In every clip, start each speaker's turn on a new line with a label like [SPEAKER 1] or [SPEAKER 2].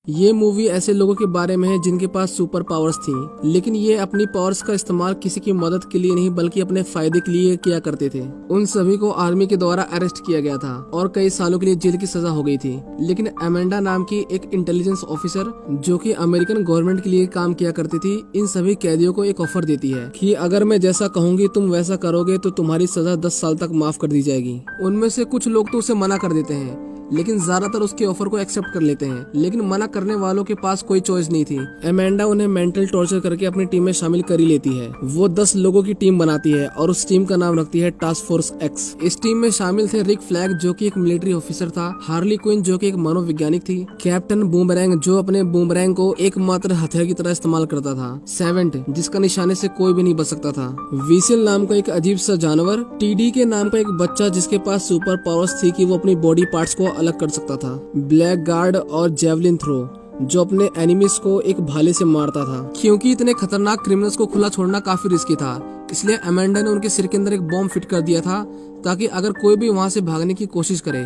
[SPEAKER 1] ये मूवी ऐसे लोगों के बारे में है जिनके पास सुपर पावर्स थी, लेकिन ये अपनी पावर्स का इस्तेमाल किसी की मदद के लिए नहीं बल्कि अपने फायदे के लिए किया करते थे। उन सभी को आर्मी के द्वारा अरेस्ट किया गया था और कई सालों के लिए जेल की सजा हो गई थी। लेकिन अमेंडा नाम की एक इंटेलिजेंस ऑफिसर जो कि अमेरिकन गवर्नमेंट के लिए काम किया करती थी, इन सभी कैदियों को एक ऑफर देती है कि अगर मैं जैसा कहूंगी तुम वैसा करोगे तो तुम्हारी सजा 10 साल तक माफ कर दी जाएगी। उनमें से कुछ लोग तो उसे मना कर देते हैं, लेकिन ज्यादातर उसके ऑफर को एक्सेप्ट कर लेते हैं। लेकिन मना करने वालों के पास कोई चॉइस नहीं थी। अमेंडा उन्हें मेंटल टॉर्चर करके अपनी टीम में शामिल कर ही लेती है। वो 10 लोगों की टीम बनाती है और उस टीम का नाम रखती है टास्क फोर्स एक्स। इस टीम में शामिल थे रिक फ्लैग जो कि एक मिलिट्री ऑफिसर था, हार्ली क्विन जो कि एक मनोवैज्ञानिक थी, कैप्टन बूमरैंग जो अपने बूमरैंग को एकमात्र हथियार की तरह इस्तेमाल करता था, सेवेंट जिसका निशाने से कोई भी नहीं बच सकता था, विसिल नाम का एक अजीब सा जानवर, टीडी के नाम का एक बच्चा जिसके पास सुपर पावर्स थी कि वो अपनी बॉडी पार्ट्स को अलग कर सकता था, ब्लैक गार्ड और जेवलिन थ्रो जो अपने एनिमीज को एक भाले से मारता था। क्योंकि इतने खतरनाक क्रिमिनल्स को खुला छोड़ना काफी रिस्की था, इसलिए अमेंडा ने उनके सिर के अंदर एक बॉम्ब फिट कर दिया था ताकि अगर कोई भी वहां से भागने की कोशिश करे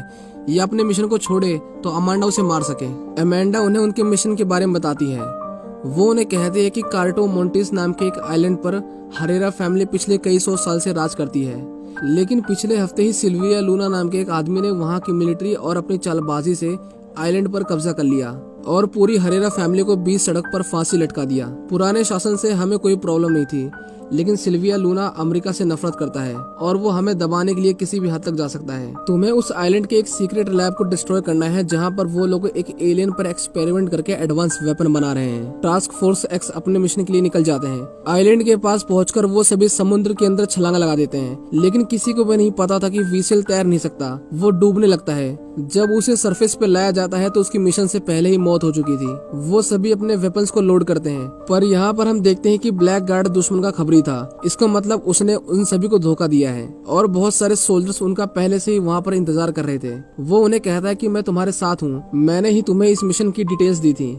[SPEAKER 1] या अपने मिशन को छोड़े तो अमेंडा उसे मार सके। अमेंडा उन्हें उनके मिशन के बारे में बताती है। वो उन्हें कहते हैं कि कार्टो मोंटिस नाम के एक आइलैंड पर हरेरा फैमिली पिछले कई 100 साल से राज करती है, लेकिन पिछले हफ्ते ही सिल्विया लूना नाम के एक आदमी ने वहां की मिलिट्री और अपनी चालबाजी से आइलैंड पर कब्जा कर लिया और पूरी हरेरा फैमिली को बीच सड़क पर फांसी लटका दिया। पुराने शासन से हमें कोई प्रॉब्लम नहीं थी, लेकिन सिल्विया लूना अमेरिका से नफरत करता है और वो हमें दबाने के लिए किसी भी हद तक जा सकता है। तुम्हें उस आइलैंड के एक सीक्रेट लैब को डिस्ट्रॉय करना है जहां पर वो लोग एक एलियन पर एक्सपेरिमेंट करके एडवांस वेपन बना रहे हैं। टास्क फोर्स एक्स अपने मिशन के लिए निकल जाते हैं। आइलैंड के पास पहुंचकर वो सभी समुद्र के अंदर छलांग लगा देते हैं, लेकिन किसी को भी नहीं पता था कि विसेल तैर नहीं सकता, वो डूबने लगता है। जब उसे सरफेस पे लाया जाता है तो उसकी मिशन से पहले ही मौत हो चुकी थी। वो सभी अपने वेपन्स को लोड करते हैं, पर यहाँ पर हम देखते हैं कि ब्लैक गार्ड दुश्मन का खबरी था। इसका मतलब उसने उन सभी को धोखा दिया है और बहुत सारे सोल्जर्स उनका पहले से ही वहाँ पर इंतजार कर रहे थे। वो उन्हें कहता है कि मैं तुम्हारे साथ हूँ, मैंने ही तुम्हें इस मिशन की डिटेल्स दी थी,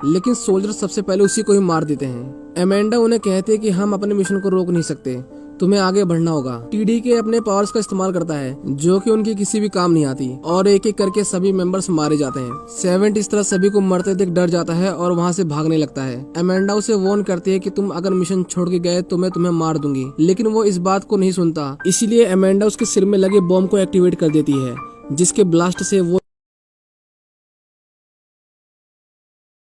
[SPEAKER 1] लेकिन सोल्जर सबसे पहले उसी को ही मार देते हैं। अमेंडा उन्हें कहते हैं कि हम अपने मिशन को रोक नहीं सकते, तुम्हें आगे बढ़ना होगा। टीडी के अपने पावर्स का इस्तेमाल करता है जो कि उनकी किसी भी काम नहीं आती और एक एक करके सभी मेंबर्स मारे जाते हैं। सेवेंट इस तरह सभी को मरते देख डर जाता है और वहां से भागने लगता है। अमेंडा उसे वार्न करती है कि तुम अगर मिशन छोड़ के गए तो मैं तुम्हें मार दूंगी, लेकिन वो इस बात को नहीं सुनता। इसीलिए अमेंडा उसके सिर में लगे बॉम्ब को एक्टिवेट कर देती है, जिसके ब्लास्ट से वो